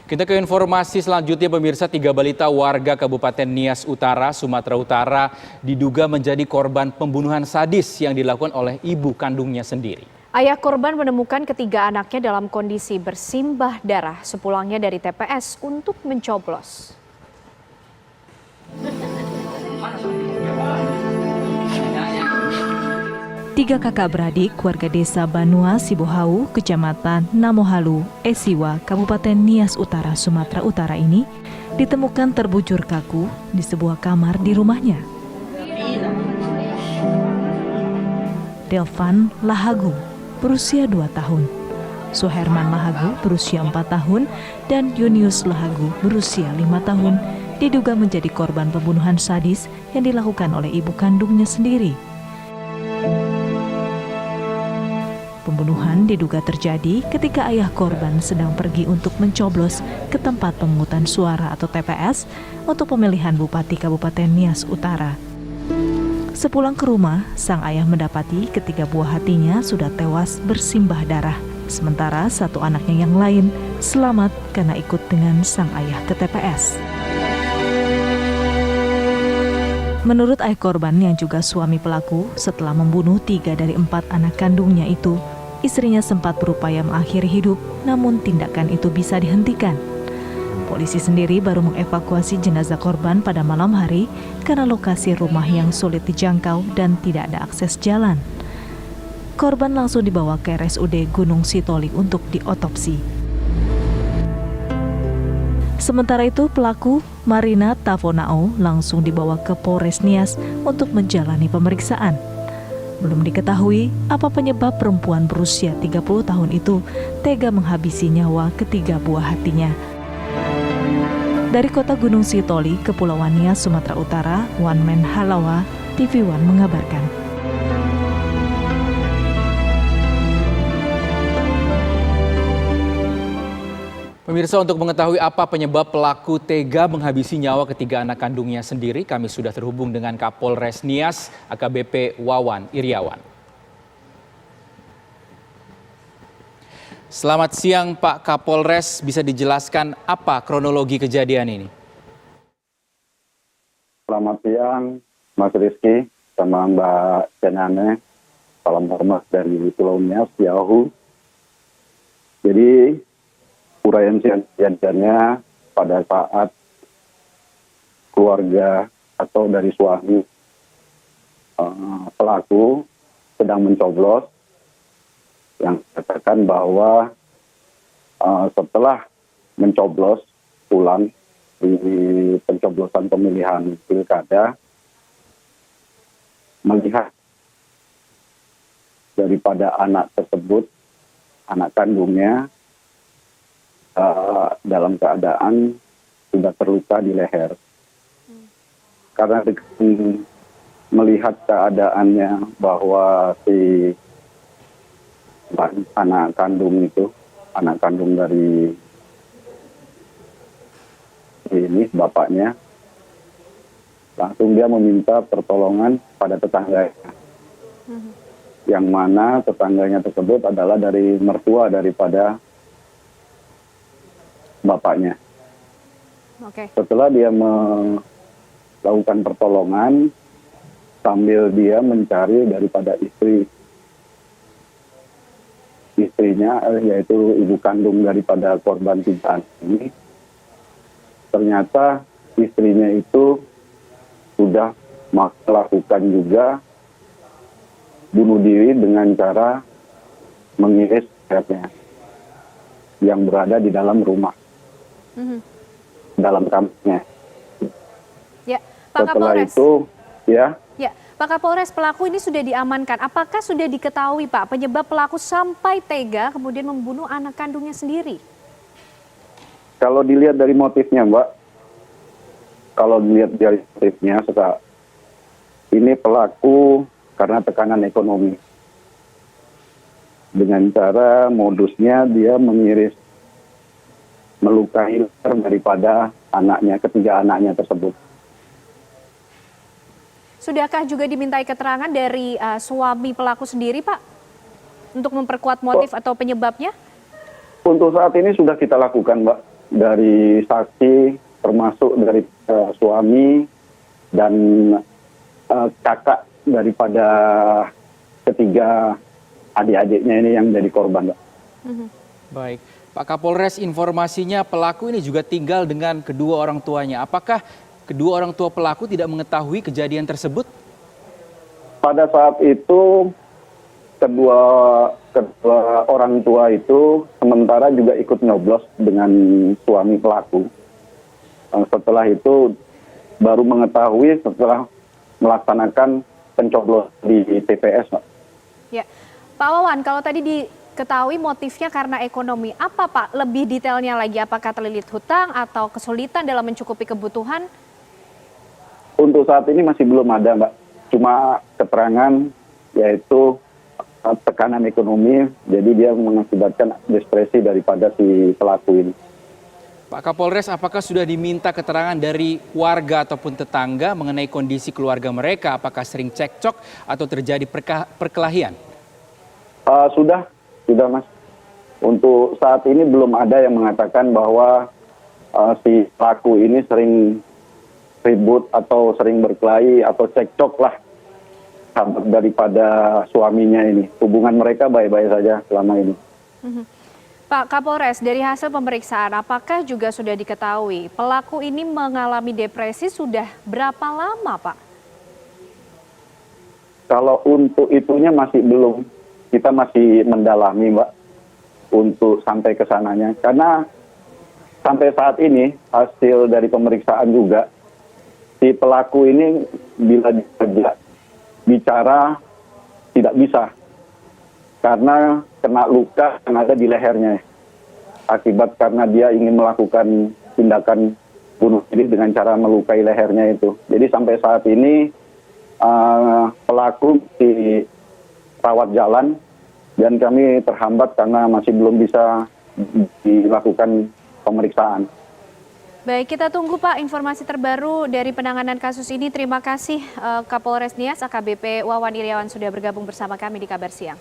Kita ke informasi selanjutnya pemirsa, 3 balita warga Kabupaten Nias Utara, Sumatera Utara diduga menjadi korban pembunuhan sadis yang dilakukan oleh ibu kandungnya sendiri. Ayah korban menemukan ketiga anaknya dalam kondisi bersimbah darah sepulangnya dari TPS untuk mencoblos. Tiga kakak beradik warga desa Banua Sibohau, Kecamatan Namohalu, Esiwa, Kabupaten Nias Utara, Sumatera Utara ini ditemukan terbujur kaku di sebuah kamar di rumahnya. Delvan Lahagu berusia 2 tahun, Suherman Lahagu berusia 4 tahun, dan Yunius Lahagu berusia 5 tahun diduga menjadi korban pembunuhan sadis yang dilakukan oleh ibu kandungnya sendiri. Pembunuhan diduga terjadi ketika ayah korban sedang pergi untuk mencoblos ke tempat pemungutan suara atau TPS untuk pemilihan Bupati Kabupaten Nias Utara. Sepulang ke rumah, sang ayah mendapati ketiga buah hatinya sudah tewas bersimbah darah. Sementara satu anaknya yang lain selamat karena ikut dengan sang ayah ke TPS. Menurut ayah korban yang juga suami pelaku, setelah membunuh 3 dari 4 anak kandungnya itu, istrinya sempat berupaya mengakhiri hidup, namun tindakan itu bisa dihentikan. Polisi sendiri baru mengevakuasi jenazah korban pada malam hari karena lokasi rumah yang sulit dijangkau dan tidak ada akses jalan. Korban langsung dibawa ke RSUD Gunung Sitoli untuk diotopsi. Sementara itu, pelaku Marina Tafonao langsung dibawa ke Polres Nias untuk menjalani pemeriksaan. Belum diketahui apa penyebab perempuan berusia 30 tahun itu tega menghabisi nyawa ketiga buah hatinya. Dari kota Gunung Sitoli, Kepulauan Nias, Sumatera Utara, One Man Halawa, TV One mengabarkan. Pemirsa, untuk mengetahui apa penyebab pelaku tega menghabisi nyawa ketiga anak kandungnya sendiri, kami sudah terhubung dengan Kapolres Nias, AKBP Wawan Iriawan. Selamat siang Pak Kapolres, bisa dijelaskan apa kronologi kejadian ini? Selamat siang Mas Rizky sama Mbak Cenane, salam hormat dari Pulau Nias, Yahoo. Jadi uraian kejadiannya pada saat keluarga atau dari suami pelaku sedang mencoblos, yang katakan bahwa setelah mencoblos pulang di pencoblosan pemilihan pilkada, melihat daripada anak tersebut, anak kandungnya dalam keadaan sudah terluka di leher. Karena melihat keadaannya bahwa si anak kandung itu, anak kandung dari ini bapaknya, langsung dia meminta pertolongan pada tetangganya. Yang mana tetangganya tersebut adalah dari mertua daripada bapaknya. Setelah dia melakukan pertolongan sambil dia mencari daripada istrinya, yaitu ibu kandung daripada korban tiga ini, ternyata istrinya itu sudah melakukan juga bunuh diri dengan cara mengiris mayatnya yang berada di dalam rumah. Dalam kamarnya. Ya, Pak Setelah Kapolres. itu, ya. Ya, Pak Kapolres, pelaku ini sudah diamankan. Apakah sudah diketahui, Pak, penyebab pelaku sampai tega kemudian membunuh anak kandungnya sendiri? Kalau dilihat dari motifnya, Mbak, ini pelaku karena tekanan ekonomi. Dengan cara modusnya dia mengiris, melukai daripada anaknya, ketiga anaknya tersebut. Sudahkah juga dimintai keterangan dari suami pelaku sendiri, Pak? Untuk memperkuat motif atau penyebabnya? Untuk saat ini sudah kita lakukan, Mbak. dari saksi, termasuk dari suami dan kakak daripada ketiga adik-adiknya ini yang jadi korban, Mbak. Baik, Pak Kapolres, informasinya pelaku ini juga tinggal dengan kedua orang tuanya. Apakah kedua orang tua pelaku tidak mengetahui kejadian tersebut? Pada saat itu kedua orang tua itu sementara juga ikut nyoblos dengan suami pelaku. Setelah itu baru mengetahui setelah melaksanakan pencoblosan di TPS, Pak. Ya, Pak Wawan, kalau tadi diketahui motifnya karena ekonomi, apa Pak lebih detailnya lagi? Apakah terlilit hutang atau kesulitan dalam mencukupi kebutuhan? Untuk saat ini masih belum ada, Mbak. Cuma keterangan yaitu tekanan ekonomi, jadi dia mengakibatkan depresi daripada si pelaku ini. Pak Kapolres, apakah sudah diminta keterangan dari warga ataupun tetangga mengenai kondisi keluarga mereka? Apakah sering cekcok atau terjadi perkelahian? Sudah Mas. Untuk saat ini belum ada yang mengatakan bahwa si pelaku ini sering ribut atau sering berkelahi atau cekcok lah daripada suaminya ini. Hubungan mereka baik-baik saja selama ini. Pak Kapolres, dari hasil pemeriksaan, apakah juga sudah diketahui pelaku ini mengalami depresi sudah berapa lama, Pak? Kalau untuk itunya masih belum, kita masih mendalami, Mbak, untuk sampai ke sananya. Karena sampai saat ini hasil dari pemeriksaan juga, si pelaku ini bila diajak bicara tidak bisa karena kena luka yang ada di lehernya akibat karena dia ingin melakukan tindakan bunuh diri dengan cara melukai lehernya itu. Jadi sampai saat ini pelaku dirawat jalan dan kami terhambat karena masih belum bisa dilakukan pemeriksaan. Baik, kita tunggu Pak informasi terbaru dari penanganan kasus ini. Terima kasih Kapolres Nias AKBP Wawan Iriawan sudah bergabung bersama kami di Kabar Siang.